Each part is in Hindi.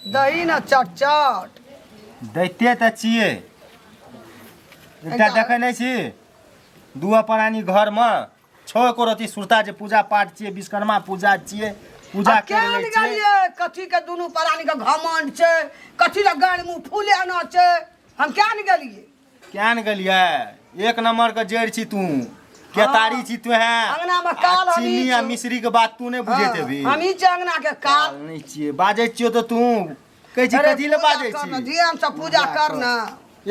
दही ना चट दैते त छिए एकटा देखै नहीं छी दुआ प्राणी घर में छो को रति सुरता जे पूजा पाठ छिए विश्वकर्मा पूजा छिए पूजा कर ले छिए कथी के दुनू प्राणी के घमंड छे कथी ला गाड़ मुंह फूले न छे हम क्या न गेलिए क्या न गेलिए एक नंबर के जड़ छी तू केतारी छी तू है अंगना में काल चीनी आ मिश्री के बात तू नहीं बुझेते भी हम ई अंगना के काल नहीं छिए बाजे छियो तो तू कहै छी कथी ले बाजे छी ध्यान से पूजा करना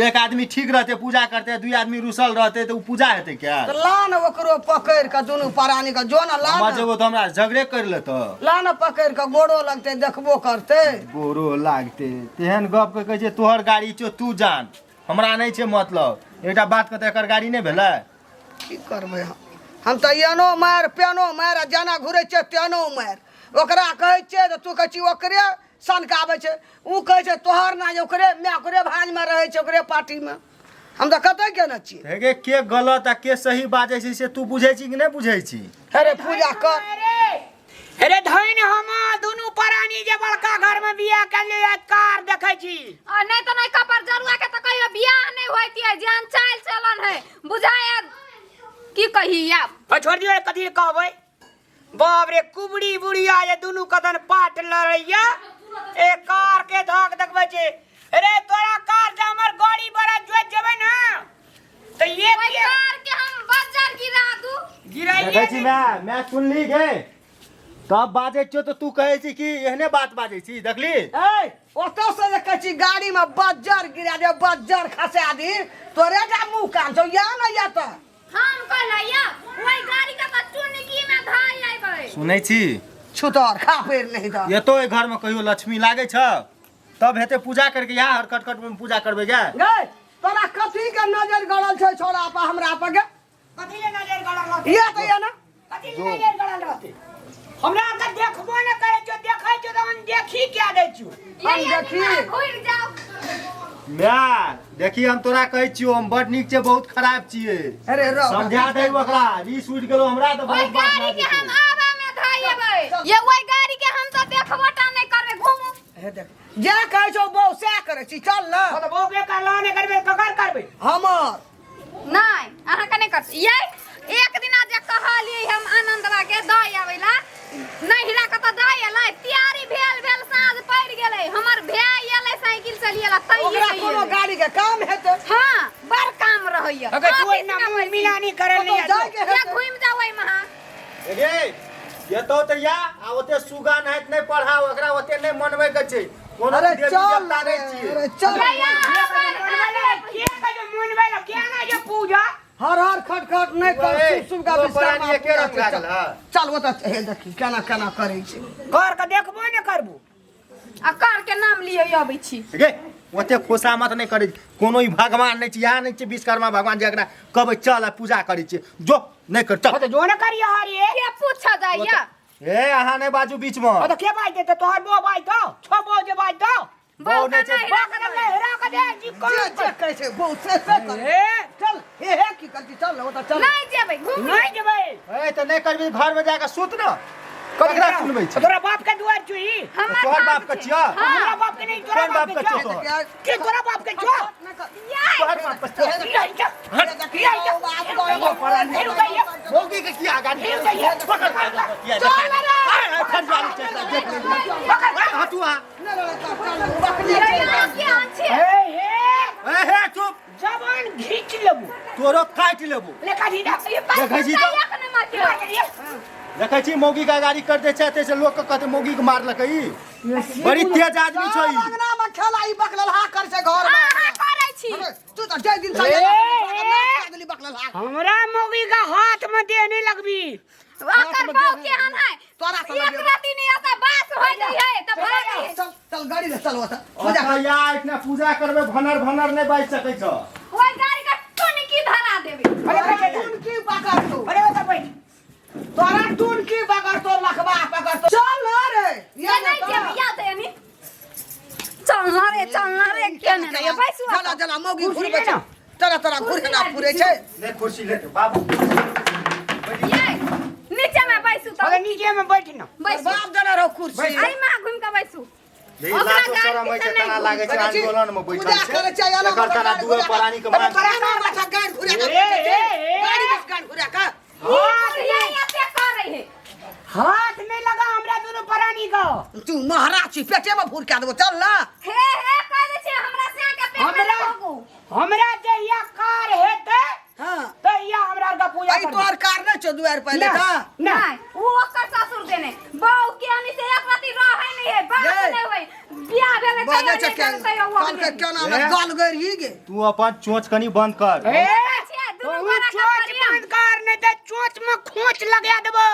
एक आदमी ठीक रहते पूजा करते दुई आदमी रुसल रहते तो पूजा हेते क्या तो लान ओकरो पकड़ के दुनू प्राणी के जो न लान मजेबो तो हमरा झगड़े कर ले तो लान पकड़ के गोड़ो लगते देखबो करते गोरो लागते तेहन गप के कहै छै तोहर गाड़ी छौ तू जान हमरा नहीं छै मतलब एकटा बात के त एकर गाड़ी नहीं भेलै की करबै हम त एनो मार पेनो मार जाना घुरे छै तेनो मार ओकरा कहै छै त तू कहै छी ओकरे सनकाबै छै उ कहै छै तोहर ना ओकरे मैं ओकरे भांज में रहै छै ओकरे पार्टी में हम त कतै केना छी हेगे के गलत आ के सही बाजै छै से तू बुझै छी कि नहीं बुझै छी अरे पूजा कर अरे धइन हम दुनू प्राणी जे बड़का घर में बियाह के लिए कार देखै छी आ नहीं तो नहीं कपर जरुआ के तो कहियो बियाह नहीं होइती है जान चाल चलन है बुझाए की कही आप छोड़ दियो कथी कहबै बाप रे कुबड़ी बुढ़िया जे दुनू कदन पाट लड़ैया ए कार के धाक देखबै छै अरे तोरा कार से हमर गाड़ी बड़ा जोत जेबै ना तो ये कार के हम बाजार गिरा दू देखै छी मैं सुनली गे तब बाजे छियो तो तू कहै छी कि एहने बात बाजे छी देखली ए ओतो से जे कहै छी गाड़ी में बज्जर गिरा दे बज्जर खसा दी तोरे जा मुंह कान छौ या न या त हम कहलैया ओई गाड़ी का त चुनकी में धाई आइबै सुनै छी छुतर खा फेर नहीं द ये तो घर में कहियो लक्ष्मी लागे छ तब हेते पूजा करके यहाँ हरकट कट में पूजा करबे गे गए तोरा कथी के नजर गड़ल छै छोरा पा हमरा पे गे कथी ले नजर गड़ल रहते ये त या ना कथी ले नजर गड़ल रहते हमरा के देखबो न करे छो देखै छो त हम देखी क्या दै छो हम देखी घुर जाओ मैं देखी हम तोरा कहै छियो हम बड नीक छै बहुत खराब छिए अरे रो समझा दे ओकरा रीस उठ गेलो हमरा त ओई बहुत बात गाड़ी के बाजे हम आबा में धाई आबै ये ओई गाड़ी के हम त देखबोटा नहीं करबे घूमू हे देख जे कहै छौ बौ से करे छी चल न तो वो के का लाने करबे ककर करबे हमर नहीं अहाँ के नहीं कर ये एक दिना जे कहलिए हम आनंदवा के दई आवेला नहीं हिरा के त दई एलै तैयारी भेल साँझ पड़ गेलै हमर भाई एलै साइकिल चलिएला ओकरा कोनो तई गाड़ी के काम हेतै हां बड़ काम रहैया अगर कोई ना मिलानी करे ले ये घुम जाओ महा गे ये तो या आ ओते सुगा नाहित नहीं पढ़ा ओकरा ओते नहीं मनवे के छै कोनो अरे देवी चल देवता नहीं छिए अरे चल पूजा हर हर खटखट नहीं कर शुभ शुभ का विश्राम एके रंग लागल है चल वो त हे देखी केना केना करै छै घर के देखबो न करबो आ कार के नाम लियो आबै छी गे ओते खोसामत नहीं करे कोनो ही भगवान नहीं छै यहाँ नहीं छै विश्वकर्मा भगवान जकरा कहबै चल पूजा करै छै जो नहीं कर चल तो जो न करियो हरी के पूछा जाइया ए अहाँ नहीं बाजू बीच में तो के बाज दे तोहर बो बाज दो छो बो जे बाज दो बहु नहीं छै बाकदम ले हेरा के दे जी जे कोन जे कहै छै बौ से कर ए चल हे की करती चल वो त चल नहीं जेबै घुम नहीं जेबै ए त नहीं करबी घर में जाके सुत न ककरा सुनबै छै तोरा बाप के दुआर छुई तोहर बाप के छिया हमरा बाप के नहीं तोरा कोन बाप के छियो छो तोहर? के तोरा बाप के छो तोहर बाप के छिया भोगी के किया गाड़ी पकड़ हटुआ ए हे चुप जवान घीच लेबू तोरो काट लेबो लेका दी देखै छी तो देखै छी मौगी का गाड़ी कर दे छै से लोग के कहते मौगी के मारलकै ई बड़ी तेज आदमी छै ई अंगना में खेला ई बकलल हा कर से घर में हां करै छी तू त जय दिन से गेली बकलल हा हमरा मौगी का हाथ में देने लगबी ओकर बाऊ के हन है तोरा से एक राती नहीं आता बास हो गई है त भाग चल चल गाड़ी ले चल वो त पूजा या इतना पूजा करबे भनर भनर नहीं बाज सकै छ ओई गाड़ी का टुन की धरा देबे अरे टून की पकड़ तू अरे ओ बैठ तोरा टून की पकड़ तो लखबा पकड़ तो चल ना रे ये नहीं जेबै याद है नी चल ना रे केने रे बैसु चला चला मौगी घुर बच तरा तरा घुर ना पूरे छै ले कुर्सी ले बाबू ये नीचे में बैसु तो अरे नीचे में बैठ ना बैसु बाप जना रहो कुर्सी आई मां घूम के बैसु लाजो शरम होइ छै तना लागे छै आंदोलन में बैठल पूजा करे छै छै एकर तना दुए प्राणी के मार गाड़ी घुरा गाड़ी बस गाड़ी घुरा का ये पे कर रही है हाथ नहीं लगा हमरा दोनों प्राणी को। तू महाराज छी पेटे में भूर के देबो चल ना हे कह दे छै हमरा से के पेट में होगो हमरा जहिया कार हेते हां तहिया हमरा का पूजा आई तोर कार न छ दुआर पहले का नहीं वो ओकर ससुर देने बाऊ के आनी से एक राती रहे नहीं है बात नहीं होई बियाह भेले बाजे छ के क्या नाम है गाल गरी गे तू अपन चोंच कनी बंद कर ए चोंच बंद कर नहीं तो चोंच में खोंच लगा देबो।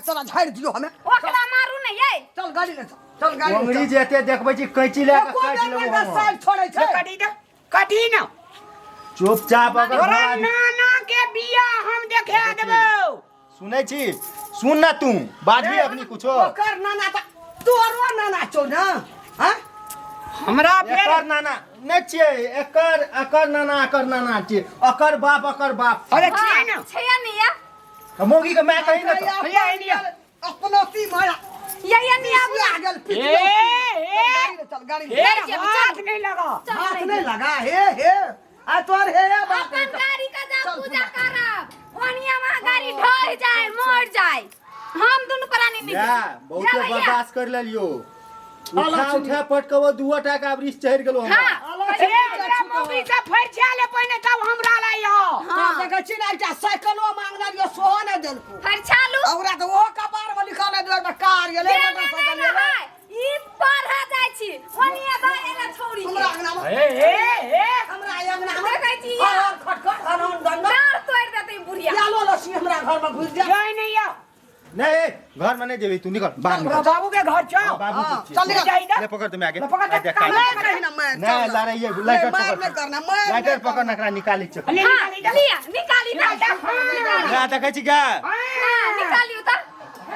चला झाड़ दियो हमें ओकरा मारू नहीं ये चल गाड़ी ले चल गाड़ी अंगरी जेते देखबै छी कैंची ले के काट लेबो हम साल छोड़े छै कटी ना चुपचाप अगर तोरा बात नाना के बिया हम देखा देबो। सुनै छी सुन ना तू बाजबी अपनी कुछो ओकर नाना त तोरो नाना छौ ना हां हमरा फेर एकर नाना नै छियै एकर नाना छियै एकर बाप अरे छियै ना छै नहीं है मोगी के मैं कहि न अपनो ती माया ये नहीं आबू आ गेल ए चल गाड़ी ए हाथ नहीं लगा हाथ नहीं लगा हे आ तोर हे बात अपन गाड़ी का जा पूजा करब ओनिया में गाड़ी ढह जाए मर जाए हम दोनों प्राणी मिल या बहुते बर्दाश्त कर लेलियो उठा पटकबो दुओ टा का वृष चढ़ गेलो हम ए हमरा मौगी से फरछा ले पहिने तब हमरा लाई हो। हां देखै छी ना एकटा साइकिलो मांगला दियो सोहो न देलको फिर चालू औरा त ओ कपार में लिखल है दुआर में कार गेले मोटरसाइकिल गेले ई पढ़ा जाय छी ओनिया द एला छोड़ी हमरा अंगना में ए हमरा अंगना में देखै छी खटखट हनन दंड डार तोड़ देते बुढ़िया यालो लसी हमरा घर में घुस जा जाय नहीं आ नहीं घर में नहीं जेबी तू निकल बाहर निकल बाबू के घर चल बाबू चल निकल ले पकड़ तुम आगे पकड़ दे, देख मैं कहीं ना मैं नहीं ला रही है लाइटर मैं पकड़ करना मैं लाइटर पकड़ नकरा निकाली चक ले हां निकाली लिया निकाली ना ना देखै छी का हां निकालियो त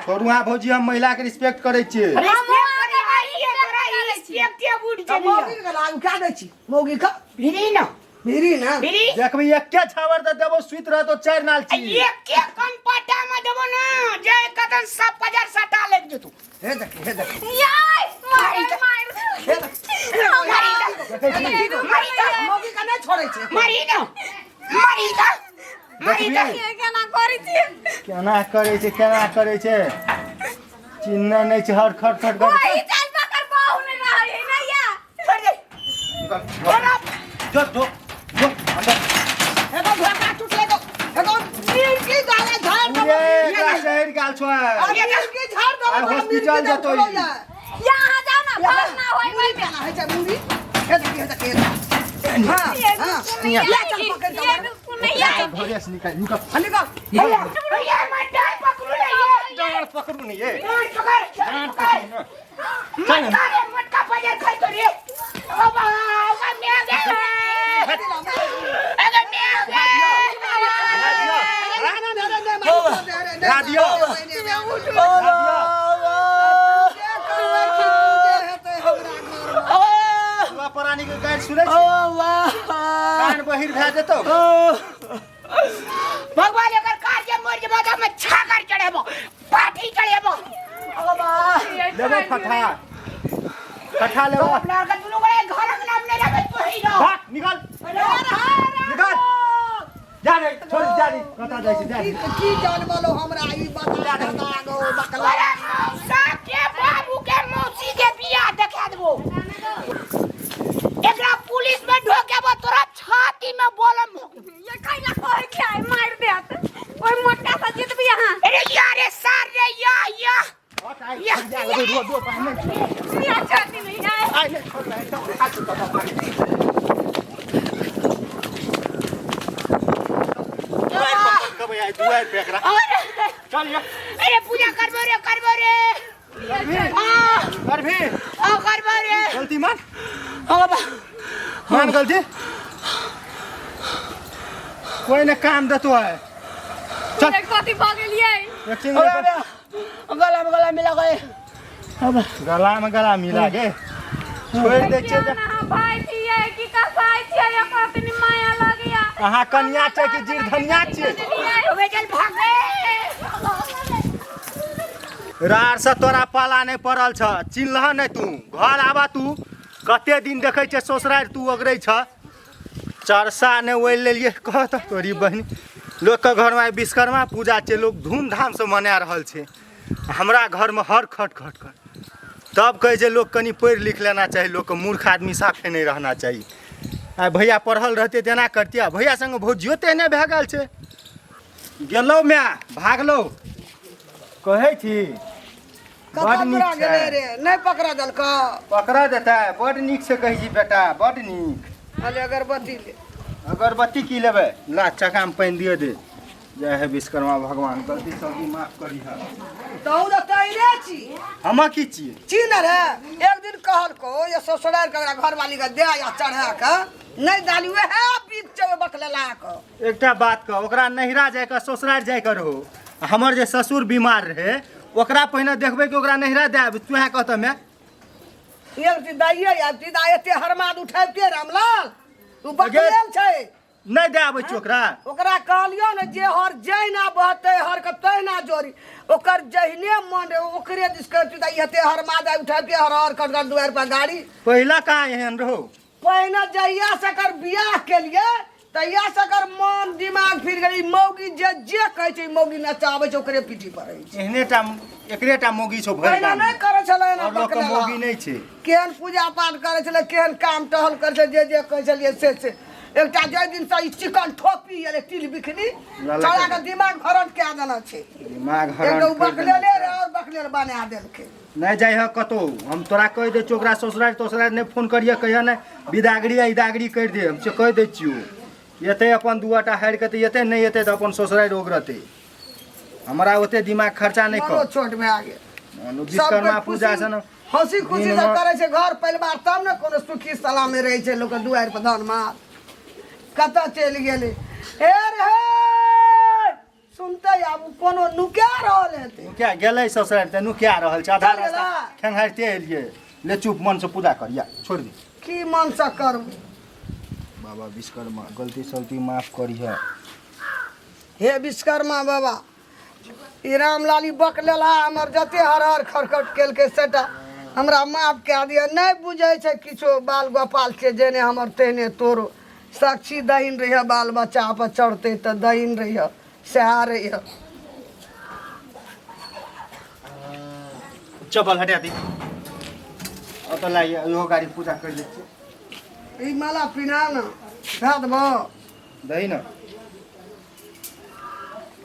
छोड़ू हां भौजी हम महिला के रिस्पेक्ट करै छी रिस्पेक्ट करे आई है तोरा रिस्पेक्ट के बूढ़ चली मौगी के लागू क्या दै छी मौगी का भिरी ना मेरी ना भिरी देखबी एके छावर दे देबो सुइत रहतो चार नाल छी एक के कन पटा में देबो ना जे कदन सब बाजार सटा ले जतू हे देख याय मार हे देख देखै छी मारी दा मौगी का नहीं छोड़े छे मारी दा मारी दा देखबी केना करै छी केना करै छै चिन्ना नहीं छै हर खट खट कर ओही चल पकड़ बाहु नहीं रहे है ना या तोरा जो अंदर हे तो धोखा टूट ले तो हे तो नील की डाले झाड़ दो ये का शहर गाल छो अरे नील की झाड़ दो हॉस्पिटल जतो यहाँ जाओ ना बस ना होई मुड़ी में ना है जा मुड़ी हे देख हां ये चल पकड़ ये नहीं है घरे से निकल निकल ये मत डाल पकड़ू ले ये डाल पकड़ू नहीं ये पकड़ मटका रे मटका बाजार खाई तो रे ओ बाबा मैं गया अगर मैं राडियो परानी के गाड़ी सुनै छी कान बहिर भए जेतौ भगवान अगर कार्य मर जे बादा में छागर चढ़ेबो पाठी चढ़ेबो ओ बा लेबो कठा लेबो अपना का दुनु बड़े घर के नाम ले रहे तो ही ना भाग निकल जा रे छोड़ जा रे कता जाय छै जा रे की जान बोलो हमरा ई बता दता गो बकला साहब के बाबू के मौसी के बियाह देखा देबो एकरा पुलिस में ढोकेबो तोरा छाती में बोलम ये कैला कोई क्या मार देत ओए मोटका सा जीत भी यहां अरे यार सार रे या जा रे दो पानी ये छाती नहीं है आई ले छोड़ दे कब आई दुआर पे एकरा चल या अरे पूजा करबो रे कर भी करबो रे गलती मान ओ बाबा मान गलती कोई ने काम देतो है चल एक कथी भ गेलिए एक चिंगड़ी गला मिला गए गला मिला के छोड़ दे छै ना भाई छिए की कसाई छिए ये कथी माया लगिया अहाँ कन्या छै कि जीर धनिया छियै वे चल भाग गए रार से तोरा पाला नहीं पड़ल छ, चिन्हलह नहीं तू। घर आबा तू कते दिन देखे छे ससुरार तू अगरे छ, चरसा ने ओइ लेलिए कहत तोरी बहनी। लोग के घर में विश्वकर्मा पूजा छे, लोग धूमधाम से मना रहल छे, हमरा घर में हर खट खट खट। तब कहे जे लोग कनी पढ़ लिख लेना चाहिए, लोग के मूर्ख आदमी साफे नहीं रहना चाहिए। आ भैया पढ़ल रहते तेना करतिया, भैया संग भौजियो तेहने भए गेल छे। गेलौ माय भागलो कहे छी बड़ कतऽ नीक पकड़ा गेलै छै। रे, नहीं पकड़ा देलका। पकड़ा देता है, बड़ नीक से कही छी बेटा, बड़ नीक। अरे अगरबत्ती ले। अगरबत्ती की लेबै, ला चका में पानी दिए दे। जय हे विश्वकर्मा भगवान, गलती सलती माफ करी है। तहु तो तैरे छी। हम की छिए? छी न रे, एक दिन कहल को ये ससुराल के घर वाली के दे या चढ़ा के नहीं डाली वह बीच चवे बकलेला के। एकटा बात कह, ओकरा नहिरा जाय के ससुराल जाय के रहो। हमर जे ससुर बीमार रहे ओकरा पहिने देखबै कि ओकरा नहिरा देब, तू है कहत मैं एक दिन दाइए या दीदा एते हरमाद उठाइते रामलाल तू बकलेल छै। नहीं दे आबै छी ओकरा। ओकरा कहलियो न जे हर जहिना बहते हर के तहिना जोरी, ओकर जहिने मन रे ओकरे दिस करती दाई एते हरमाद उठाइते हर हर कर दुआर पर गाड़ी। पहिला कहाँ एहन रहो? पहिने जहिया से कर बियाह केलिए तहिया से कर मन दिमाग फिर गई। मौगी जे कहे छै मौगी नचाबै छै ओकरे पीठी पड़ै छै। एहनेटा एकरेटा मौगी छौ भरि पहिने गाम। नहीं करे छले ना और लोग के बकलेला। मौगी नहीं छै। केहन पूजा पाठ करे छले, केहन काम टहल करे छले, जे कहे छलिए से। एकटा जे दिन से ई चिकन ठोपी अरे तिल बिखनी चला के दिमाग हरट के देना छै। दिमाग एक हरण तो कर बकलेले देने रे छै। और बकलेल बना देलके। नहीं जाय है कतो, हम तोरा कह दे छी ओकरा ससुराल तसुराल नहीं फोन करिए, कहिए नहीं विदागरी इदागरी कर दे। हम से कह दे छियो एते अपन दुआटा हारि के एते नहीं एते तो अपन ससुराल ओगरते। हमरा ओते दिमाग खर्चा नहीं मनो कर। छोट भए गेल। विश्वकर्मा पूजा से न हंसी खुशी दिन से में- करे छै घर परिवार, तब न कोनो सुखी सलामे रहे छै लोग के दुआर पर धन मार। कतऽ चलि गेलै हे रे, सुनते आब कोनो नुका रहल हेतै। क्या गेलै ससुराल ते नु क्या रहल छै, आधा चल रास्ता गेला। खेंघारते एलिए। ले चुप मन से पूजा करिया, छोड़ दे। की मन से करब। बाबा विश्वकर्मा गलती सलती माफ करिए। हे विश्वकर्मा बाबा, ई रामलाली बकलेला हमर जते हर हर खरखट केलकै सेटा हमरा माफ कए दिअ। नहीं बुझै छै किछो, बाल गोपाल छै जेने हमर तेहने तोरो। साक्षी दहीन रहिए, बाल बच्चा पर चढ़ते तऽ दहीन रहिए, सएह रहिए। चप्पल हटा दी। अब तो लाइए इहो गाड़ी पूजा कर ले छी। ई माला पिन्हा न धए देबो। दही न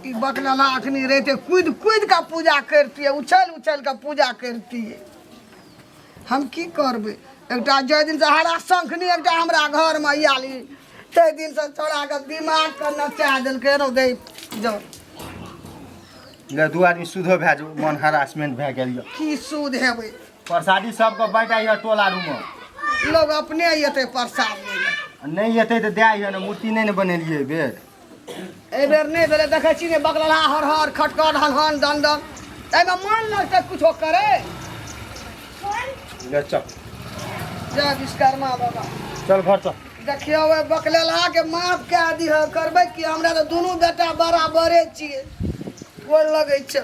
ई बकलेला अखनी रहते कूद कूद के पूजा करतिए, उछल उछल के पूजा करतिए। हम की करबै, एकटा जै दिन से हरा शंखनी एकटा हमरा घर में आयली तै दिन से छोड़ा के दिमाग के नचा देलकै रो दे जो। ले दू आदमी सुधो भए जो, मन हरासमेंट भए गेल य। की सूद हेबै, प्रसादी सबके बाँटा ये टोला रूम में। लोग अपने अयतै प्रसाद लै। नहीं अतै तो दे ये न, मूर्ति नहीं न बनेलिए बेर। एहि बेर नहीं भेलै, देखै छी ने बकलेला हर हर खटखट हन दन दन, एहिमे मन लगतै कुछो करे। ले चल जय विश्वकर्मा बाबा। चल घर चल। देखियो ओए बकलेला के माफ कए दिह, करबै कि हमरा तो दुनू बेटा बराबरे छियै। गोर लगै छै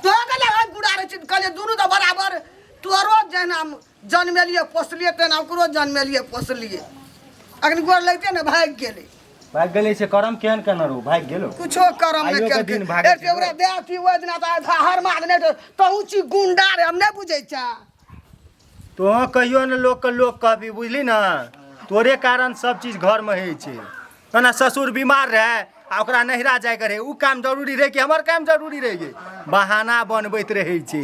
तो कहले हम बुढ़ा रहे छी, कहले दुनू तो बराबर, तोरो जेना जन्मेलिए पोसलिए तेना ओकरो जन्मेलिए पोसलिए। अखन गोर लगते ने भाग गेलै। भाग गेलै से करम केहन केना रो, भाग गेलो। कुछो करम आइयो नहीं के केलकै। दिन भागै छै। एते ओकरा देहती ओइ दिना त हर माद नहीं तहु छी गुंडा रे, हम नहीं बुझै छै। तो कहियो न लोग के लोग कहबी, बुझली ना, तोरे कारण सब चीज घर में होइ छै। ना ससुर बीमार रहे आ ओकरा नहिरा जाय के रहे, उ काम जरूरी रहे कि हमर काम जरूरी रहे? बहाना बनबैत रहे छै।